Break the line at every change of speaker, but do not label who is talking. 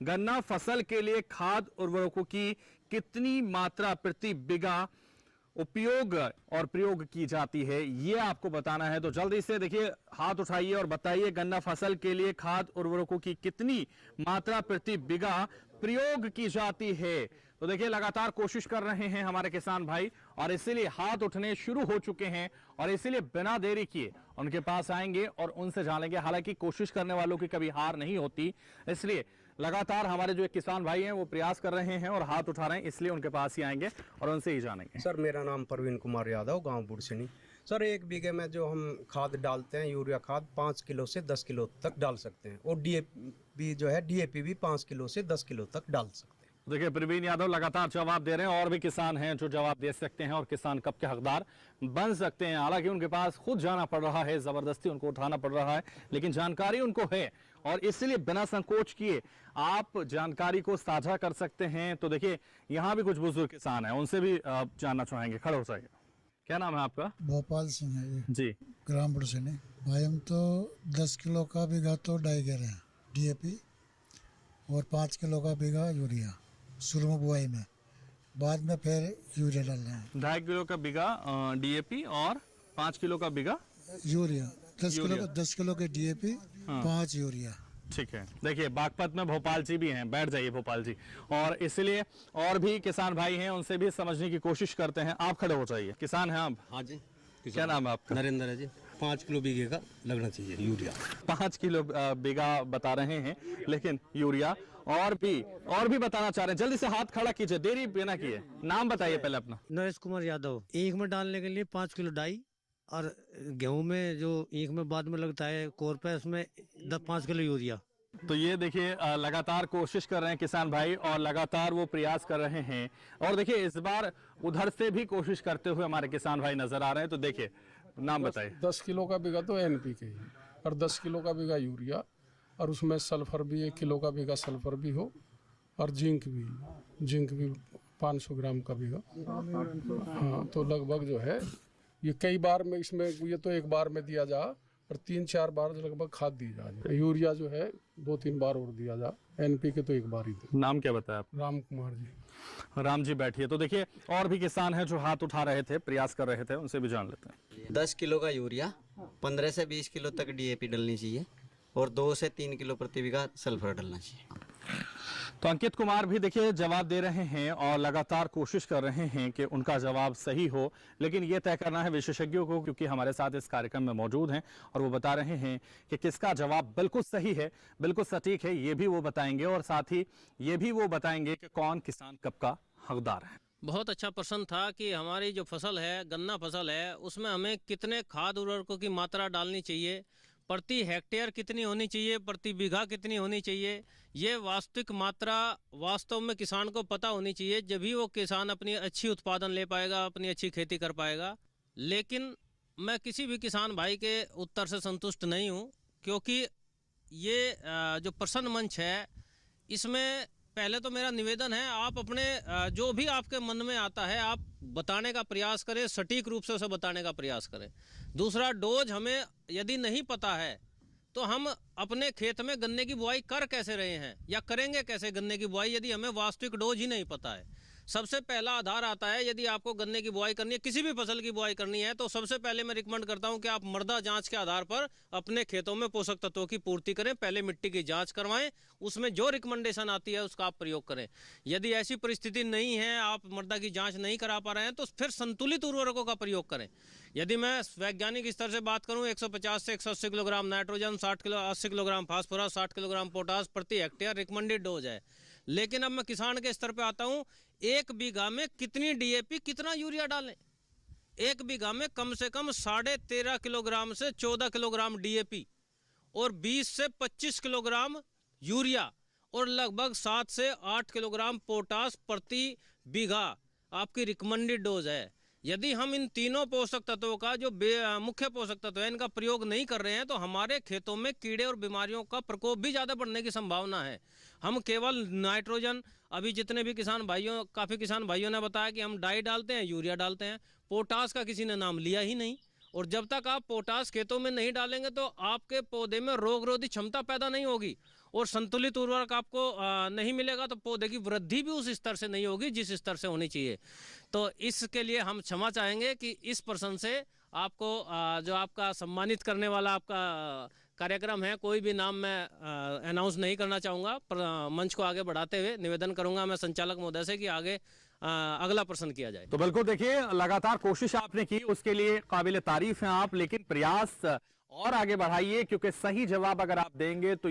गन्ना फसल के लिए खाद उर्वरकों की कितनी मात्रा प्रति बीघा उपयोग और प्रयोग की जाती है, ये आपको बताना है। तो जल्दी से देखिए, हाथ उठाइए और बताइए गन्ना फसल के लिए खाद उर्वरकों की कितनी मात्रा प्रति बीघा प्रयोग की जाती है। तो देखिए, लगातार कोशिश कर रहे हैं हमारे किसान भाई और इसीलिए हाथ उठने शुरू हो चुके हैं और इसीलिए बिना देरी किए उनके पास आएंगे और उनसे जानेंगे। हालांकि कोशिश करने वालों की कभी हार नहीं होती, इसलिए लगातार हमारे जो एक किसान भाई हैं वो प्रयास कर रहे हैं और हाथ उठा रहे हैं, इसलिए उनके पास ही आएंगे और उनसे ही जानेंगे।
सर, मेरा नाम प्रवीण कुमार यादव, गांव बुरसनी। सर, 1 बीघे में जो हम खाद डालते हैं, यूरिया खाद 5 किलो से 10 किलो तक डाल सकते हैं और डीएपी जो है, डीएपी भी 5 किलो से 10 किलो तक डाल सकते हैं।
देखिए, प्रवीण यादव लगातार जवाब दे रहे हैं और भी किसान हैं जो जवाब दे सकते हैं और किसान कब के हकदार बन सकते हैं। हालांकि उनके पास खुद जाना पड़ रहा है, जबरदस्ती उनको उठाना पड़ रहा है, लेकिन जानकारी उनको है और इसलिए बिना संकोच किए आप जानकारी को साझा कर सकते हैं। तो देखिए, यहाँ भी कुछ बुजुर्ग किसान हैं, उनसे भी जानना चाहेंगे। खड़े हो जाइए। क्या नाम है आपका?
भोपाल सिंह है ये
जी,
ग्राम बुरसनी। भाई हम तो 10 किलो का बीघा तो डाई कह रहे हैं डीएपी और 5 किलो का बीघा यूरिया शुरू में बुआई में, बाद में फिर यूरिया डाल रहे हैं।
2.5 किलो का बीघा डीएपी और 5 किलो का बीघा
यूरिया। 10 किलो के डीएपी, 5 यूरिया।
ठीक है। देखिए, बागपत में भोपाल जी भी हैं, बैठ जाइए भोपाल जी। और इसलिए और भी किसान भाई हैं, उनसे भी समझने की कोशिश करते हैं। आप खड़े हो जाइए। किसान हैं आप?
हाँ जी।
क्या नाम है आपका?
नरेंद्र है जी। 5 किलो बीघे का लगना चाहिए यूरिया।
5 किलो बीघा बता रहे हैं, लेकिन यूरिया और भी बताना चाह रहे हैं। जल्दी से हाथ खड़ा कीजिए, देरी बिना किए। नाम बताइए पहले अपना।
नरेश कुमार यादव। ईख में डालने के लिए 5 किलो डाई और गेहूं में जो ईख में बाद में लगता है कोर पे, उसमें 5 किलो यूरिया।
तो ये देखिए, लगातार कोशिश कर रहे हैं किसान भाई और लगातार वो प्रयास कर रहे हैं। और देखिए, इस बार उधर से भी कोशिश करते हुए हमारे किसान भाई नजर आ रहे हैं। तो देखिए, नाम बताइए।
10 किलो का बीघा तो एनपीके ही और 10 किलो का बीघा यूरिया और उसमें सल्फर भी 1 किलो का बीघा सल्फर भी हो और जिंक भी 500 ग्राम का बीघा। हाँ, तो लगभग जो है ये कई बार में इसमें, ये तो एक बार में दिया जा और 3-4 बार लगभग खाद दी जा। यूरिया जो है 2-3 बार और दिया जा। एनपीके तो एक बार ही दी।
नाम क्या बताया आप?
राम कुमार जी।
राम जी बैठिए। तो देखिए, और भी किसान हैं जो हाथ उठा रहे थे, प्रयास कर रहे थे, उनसे भी जान लेते हैं।
10 किलो का यूरिया, 15 से 20 किलो तक डीएपी डलनी चाहिए और 2 से 3 किलो प्रति बीघा सल्फर डलना चाहिए।
तो अंकित कुमार भी देखिए जवाब दे रहे हैं और लगातार कोशिश कर रहे हैं कि उनका जवाब सही हो, लेकिन ये तय करना है विशेषज्ञों को, क्योंकि हमारे साथ इस कार्यक्रम में मौजूद हैं और वो बता रहे हैं कि किसका जवाब बिल्कुल सही है, बिल्कुल सटीक है। ये भी वो बताएंगे और साथ ही ये भी वो बताएंगे कि कौन किसान कब का हकदार है।
बहुत अच्छा प्रश्न था कि हमारी जो फसल है, गन्ना फसल है, उसमें हमें कितने खाद उर्वरकों की मात्रा डालनी चाहिए, प्रति हेक्टेयर कितनी होनी चाहिए, प्रति बीघा कितनी होनी चाहिए। ये वास्तविक मात्रा वास्तव में किसान को पता होनी चाहिए, जब भी वो किसान अपनी अच्छी उत्पादन ले पाएगा, अपनी अच्छी खेती कर पाएगा। लेकिन मैं किसी भी किसान भाई के उत्तर से संतुष्ट नहीं हूँ, क्योंकि ये जो प्रश्न मंच है, इसमें पहले तो मेरा निवेदन है, आप अपने जो भी आपके मन में आता है आप बताने का प्रयास करें, सटीक रूप से उसे बताने का प्रयास करें। दूसरा, डोज हमें यदि नहीं पता है तो हम अपने खेत में गन्ने की बुआई कर कैसे रहे हैं या करेंगे कैसे गन्ने की बुआई, यदि हमें वास्तविक डोज ही नहीं पता है। सबसे पहला आधार आता है, यदि आपको गन्ने की बुआई करनी है, किसी भी फसल की बुआई करनी है, तो सबसे पहले मैं रिकमेंड करता हूं कि आप मृदा जांच के आधार पर अपने खेतों में पोषक तत्वों की पूर्ति करें। पहले मिट्टी की जांच करवाएं, उसमें जो रिकमेंडेशन आती है उसका आप प्रयोग करें। यदि ऐसी परिस्थिति नहीं है, आप मृदा की जांच नहीं करा पा रहे हैं, तो फिर संतुलित उर्वरकों का प्रयोग करें। यदि मैं वैज्ञानिक स्तर से बात करूं, 150 से 180 kilogram nitrogen, 80 kilogram phosphorus, 60 kilogram potash प्रति हेक्टेयर रिकमेंडेड डोज है। लेकिन अब मैं किसान के स्तर पे आता हूं, 1 बीघा में कितनी डीएपी, कितना यूरिया डालें। 1 बीघा में कम से कम 13.5 किलोग्राम से 14 किलोग्राम डीएपी और 20 से 25 किलोग्राम यूरिया और लगभग 7 से 8 किलोग्राम पोटास प्रति बीघा आपकी रिकमेंडेड डोज है। यदि हम इन तीनों पोषक तत्वों का, जो मुख्य पोषक तत्व है, इनका प्रयोग नहीं कर रहे हैं, तो हमारे खेतों में कीड़े और बीमारियों का प्रकोप भी ज़्यादा बढ़ने की संभावना है। हम केवल नाइट्रोजन, अभी जितने भी काफ़ी किसान भाइयों ने बताया कि हम डाई डालते हैं, यूरिया डालते हैं, पोटास का किसी ने नाम लिया ही नहीं। और जब तक आप पोटास खेतों में नहीं डालेंगे तो आपके पौधे में रोग रोधी क्षमता पैदा नहीं होगी और संतुलित उर्वरक आपको नहीं मिलेगा तो पौधे की वृद्धि भी उस स्तर से नहीं होगी जिस स्तर से होनी चाहिए। तो इसके लिए हम क्षमा चाहेंगे कि इस प्रश्न से आपको जो आपका सम्मानित करने वाला आपका कार्यक्रम है, कोई भी नाम मैं अनाउंस नहीं करना चाहूँगा, पर मंच को आगे बढ़ाते हुए निवेदन करूँगा मैं संचालक महोदय से कि आगे अगला प्रश्न किया जाए।
तो बिल्कुल देखिए, लगातार कोशिश आपने की, उसके लिए काबिल तारीफ हैं आप, लेकिन प्रयास और आगे बढ़ाइए, क्योंकि सही जवाब अगर आप देंगे तो